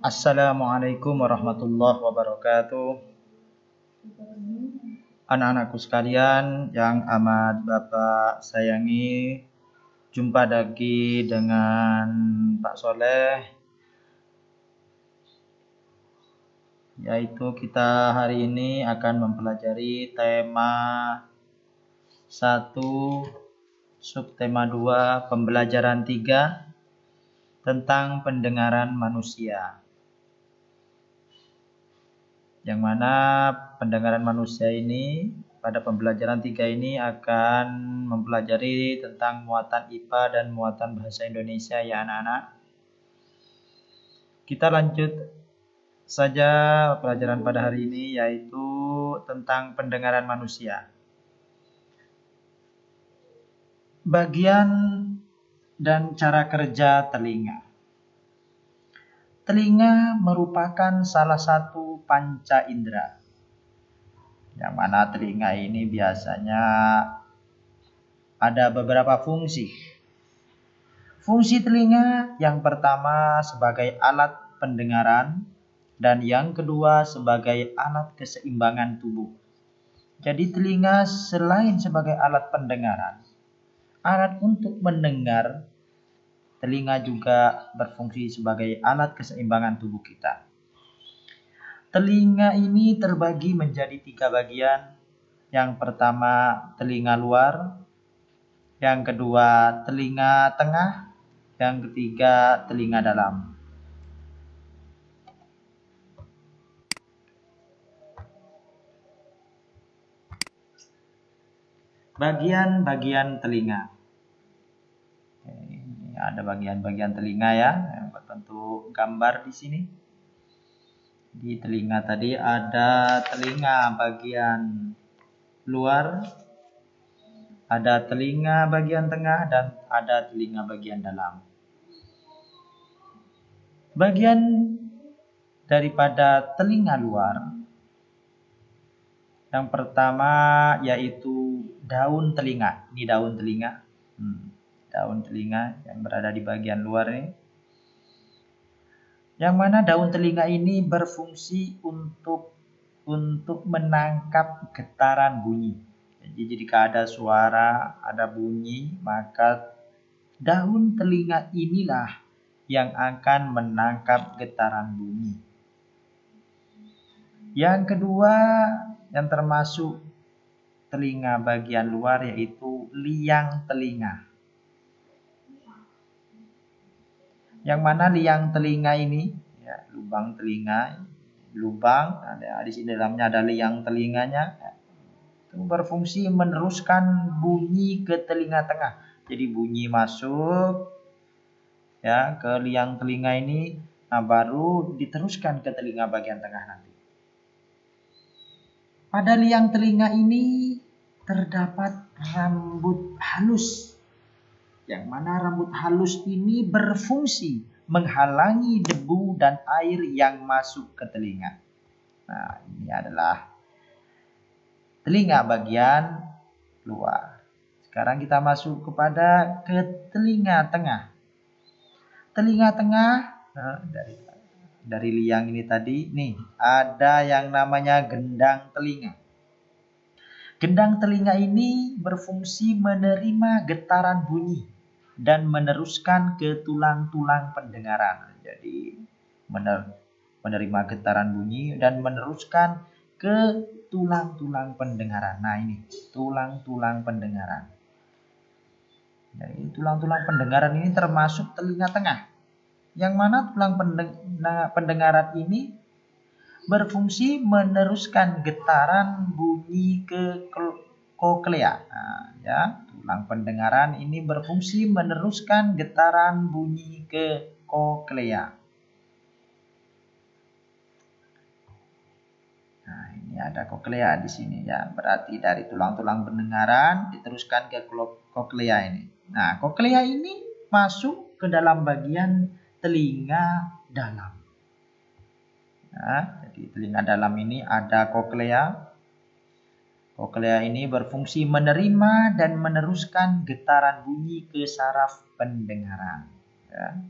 Assalamualaikum warahmatullahi wabarakatuh. Anak-anakku sekalian yang amat Bapak sayangi, jumpa lagi dengan Pak Soleh. Yaitu kita hari ini akan mempelajari tema 1, subtema 2, pembelajaran 3 tentang pendengaran manusia. Yang mana pendengaran manusia ini pada pembelajaran 3 ini akan mempelajari tentang muatan IPA dan muatan bahasa Indonesia ya anak-anak. Kita lanjut saja pelajaran pada hari ini, yaitu tentang pendengaran manusia. Bagian dan cara kerja telinga. Telinga merupakan salah satu panca indera, yang mana telinga ini biasanya ada beberapa fungsi. Fungsi telinga yang pertama sebagai alat pendengaran dan yang kedua sebagai alat keseimbangan tubuh. Jadi telinga selain sebagai alat pendengaran, alat untuk mendengar, telinga juga berfungsi sebagai alat keseimbangan tubuh kita. Telinga ini terbagi menjadi 3 bagian. Yang pertama telinga luar, yang kedua telinga tengah, yang ketiga telinga dalam. Bagian-bagian telinga. Ini ada bagian-bagian telinga ya, yang berbentuk gambar di sini. Di telinga tadi ada telinga bagian luar, ada telinga bagian tengah, dan ada telinga bagian dalam. Bagian daripada telinga luar, yang pertama yaitu daun telinga. Ini daun telinga. Daun telinga yang berada di bagian luar ini. Yang mana daun telinga ini berfungsi untuk menangkap getaran bunyi. Jadi jika ada suara, ada bunyi, maka daun telinga inilah yang akan menangkap getaran bunyi. Yang kedua yang termasuk telinga bagian luar yaitu liang telinga. Yang mana liang telinga ini, ya, lubang telinga, ada di sini dalamnya ada liang telinganya, itu berfungsi meneruskan bunyi ke telinga tengah. Jadi bunyi masuk ya ke liang telinga ini, nah baru diteruskan ke telinga bagian tengah nanti. Pada liang telinga ini terdapat rambut halus, yang mana rambut halus ini berfungsi menghalangi debu dan air yang masuk ke telinga. Nah, ini adalah telinga bagian luar. Sekarang kita masuk ke telinga tengah. Telinga tengah, nah, dari liang ini tadi, nih ada yang namanya gendang telinga. Gendang telinga ini berfungsi menerima getaran bunyi dan meneruskan ke tulang-tulang pendengaran. Jadi menerima getaran bunyi dan meneruskan ke tulang-tulang pendengaran. Nah ini tulang-tulang pendengaran. Jadi tulang-tulang pendengaran ini termasuk telinga tengah. Yang mana tulang pendengaran ini berfungsi meneruskan getaran bunyi ke koklea. Nah, ya, tulang pendengaran ini berfungsi meneruskan getaran bunyi ke koklea. Nah, ini ada koklea di sini ya. Berarti dari tulang-tulang pendengaran diteruskan ke koklea ini. Nah, koklea ini masuk ke dalam bagian telinga dalam. Nah, jadi telinga dalam ini ada koklea. Koklea ini berfungsi menerima dan meneruskan getaran bunyi ke saraf pendengaran. Ya.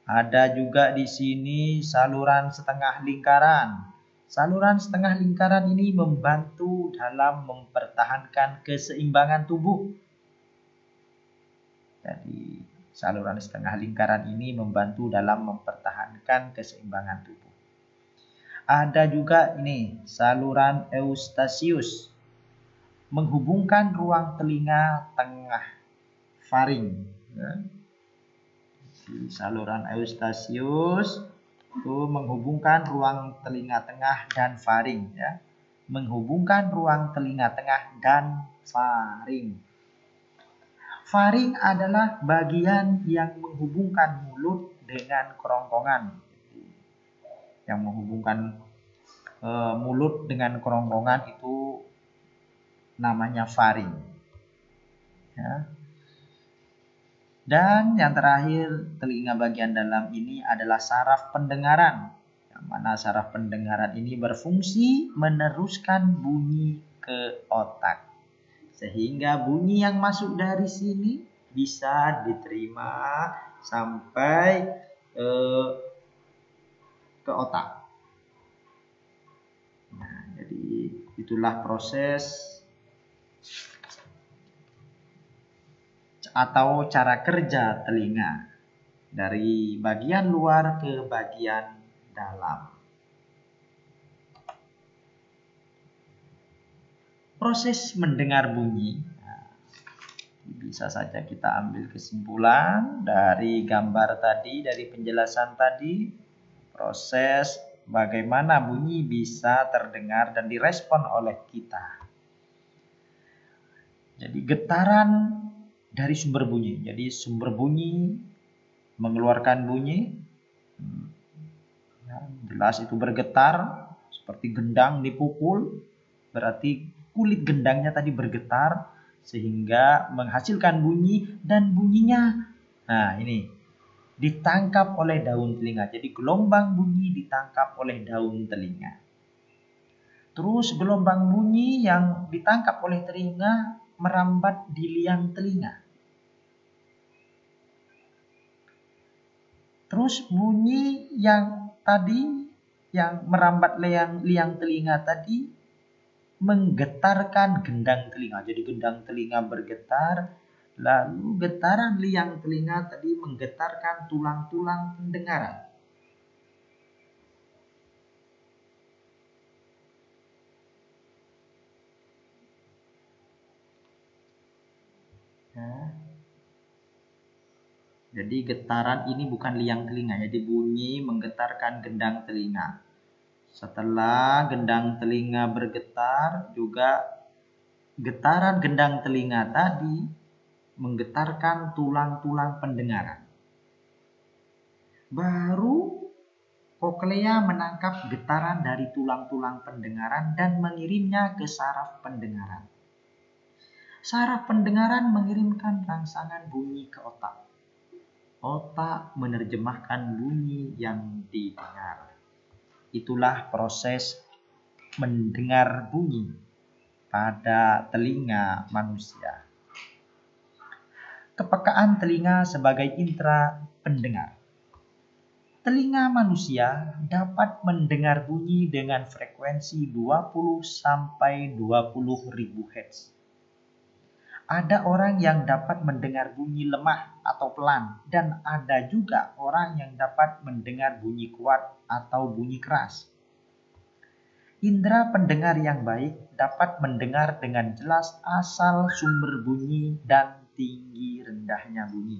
Ada juga di sini saluran setengah lingkaran. Saluran setengah lingkaran ini membantu dalam mempertahankan keseimbangan tubuh. Jadi saluran setengah lingkaran ini membantu dalam mempertahankan keseimbangan tubuh. Ada juga ini saluran Eustachius, menghubungkan ruang telinga tengah faring. Di saluran Eustachius itu menghubungkan ruang telinga tengah dan faring, ya. Menghubungkan ruang telinga tengah dan faring. Faring adalah bagian yang menghubungkan mulut dengan kerongkongan. Yang menghubungkan mulut dengan kerongkongan itu namanya faring. Ya. Dan yang terakhir, telinga bagian dalam ini adalah saraf pendengaran. Yang mana saraf pendengaran ini berfungsi meneruskan bunyi ke otak. Sehingga bunyi yang masuk dari sini bisa diterima sampai ke otak. Nah, jadi itulah proses atau cara kerja telinga dari bagian luar ke bagian dalam. Proses mendengar bunyi, bisa saja kita ambil kesimpulan dari gambar tadi, dari penjelasan tadi, proses bagaimana bunyi bisa terdengar dan direspon oleh kita. Jadi getaran dari sumber bunyi. Jadi sumber bunyi mengeluarkan bunyi, ya, jelas itu bergetar seperti gendang dipukul, berarti kulit gendangnya tadi bergetar sehingga menghasilkan bunyi, dan bunyinya nah ini ditangkap oleh daun telinga. Jadi gelombang bunyi ditangkap oleh daun telinga. Terus gelombang bunyi yang ditangkap oleh telinga merambat di liang telinga. Terus bunyi yang tadi yang merambat liang telinga tadi menggetarkan gendang telinga. Jadi gendang telinga bergetar, lalu getaran liang telinga tadi menggetarkan tulang-tulang pendengaran. Nah, jadi getaran ini bukan liang telinga, jadi bunyi menggetarkan gendang telinga. Setelah gendang telinga bergetar, juga getaran gendang telinga tadi menggetarkan tulang-tulang pendengaran. Baru koklea menangkap getaran dari tulang-tulang pendengaran dan mengirimnya ke saraf pendengaran. Saraf pendengaran mengirimkan rangsangan bunyi ke otak. Otak menerjemahkan bunyi yang didengar. Itulah proses mendengar bunyi pada telinga manusia. Kepekaan telinga sebagai indera pendengar. Telinga manusia dapat mendengar bunyi dengan frekuensi 20 sampai 20 ribu Hz. Ada orang yang dapat mendengar bunyi lemah atau pelan, dan ada juga orang yang dapat mendengar bunyi kuat atau bunyi keras. Indera pendengar yang baik dapat mendengar dengan jelas asal sumber bunyi dan tinggi rendahnya bunyi.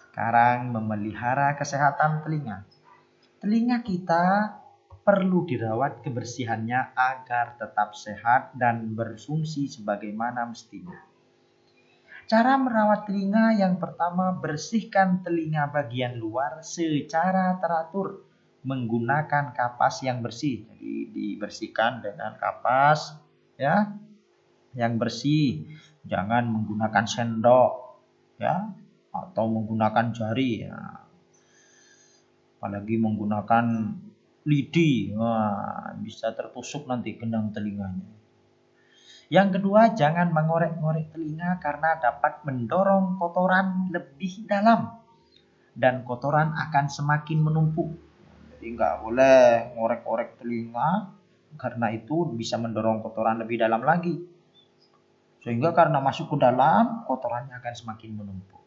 Sekarang memelihara kesehatan telinga. Telinga kita perlu dirawat kebersihannya agar tetap sehat dan berfungsi sebagaimana mestinya. Cara merawat telinga yang pertama, bersihkan telinga bagian luar secara teratur menggunakan kapas yang bersih. Jadi dibersihkan dengan kapas, ya, yang bersih. Jangan menggunakan sendok, ya, atau menggunakan jari, ya. Apalagi menggunakan lidi, wah, bisa tertusuk nanti gendang telinganya. Yang kedua, jangan mengorek-ngorek telinga karena dapat mendorong kotoran lebih dalam. dan kotoran akan semakin menumpuk. Jadi nggak boleh ngorek-ngorek telinga, karena itu bisa mendorong kotoran lebih dalam lagi. Sehingga karena masuk ke dalam, kotorannya akan semakin menumpuk.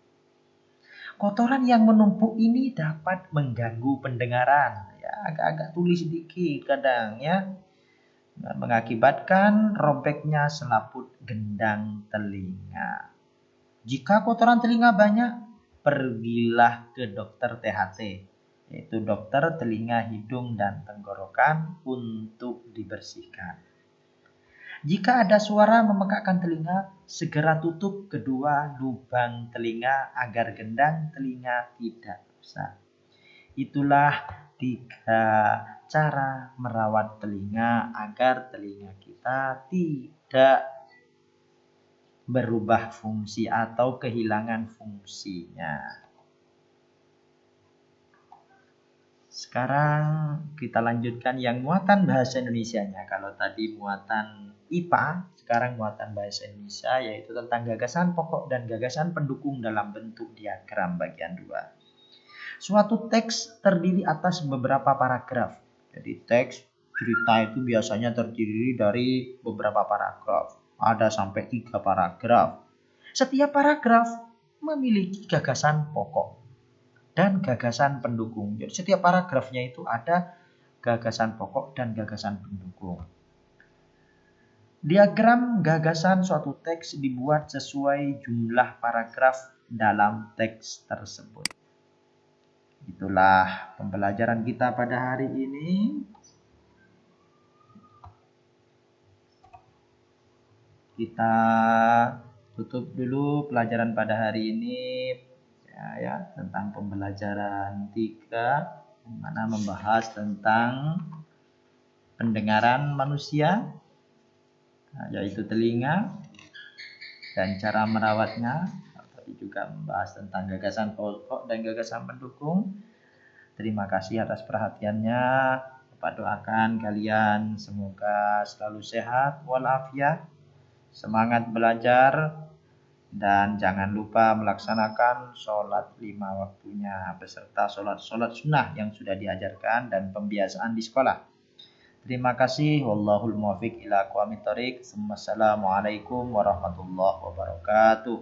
Kotoran yang menumpuk ini dapat mengganggu pendengaran. Ya, agak-agak tuli sedikit kadang ya. Mengakibatkan robeknya selaput gendang telinga. Jika kotoran telinga banyak, pergilah ke dokter THT, yaitu dokter telinga, hidung, dan tenggorokan untuk dibersihkan. Jika ada suara memekakkan telinga, segera tutup kedua lubang telinga agar gendang telinga tidak rusak. Itulah 3 cara merawat telinga agar telinga kita tidak berubah fungsi atau kehilangan fungsinya. Sekarang kita lanjutkan yang muatan bahasa Indonesianya. Kalau tadi muatan IPA, sekarang muatan bahasa Indonesia, yaitu tentang gagasan pokok dan gagasan pendukung dalam bentuk diagram bagian 2. Suatu teks terdiri atas beberapa paragraf. Jadi teks cerita itu biasanya terdiri dari beberapa paragraf. Ada sampai 3 paragraf. Setiap paragraf memiliki gagasan pokok dan gagasan pendukung. Jadi setiap paragrafnya itu ada gagasan pokok dan gagasan pendukung. Diagram gagasan suatu teks dibuat sesuai jumlah paragraf dalam teks tersebut. Itulah pembelajaran kita pada hari ini. Kita tutup dulu pelajaran pada hari ini. Ya, tentang pembelajaran 3, yang mana membahas tentang pendengaran manusia, yaitu telinga dan cara merawatnya. Tadi juga membahas tentang gagasan pokok dan gagasan pendukung. Terima kasih atas perhatiannya. Bapak doakan kalian semoga selalu sehat walafiat, semangat belajar. Dan jangan lupa melaksanakan sholat 5 waktunya beserta sholat sunnah yang sudah diajarkan dan pembiasaan di sekolah. Terima kasih. Wallahul muwaffiq ila aqwamit thoriq. Assalamualaikum warahmatullahi wabarakatuh.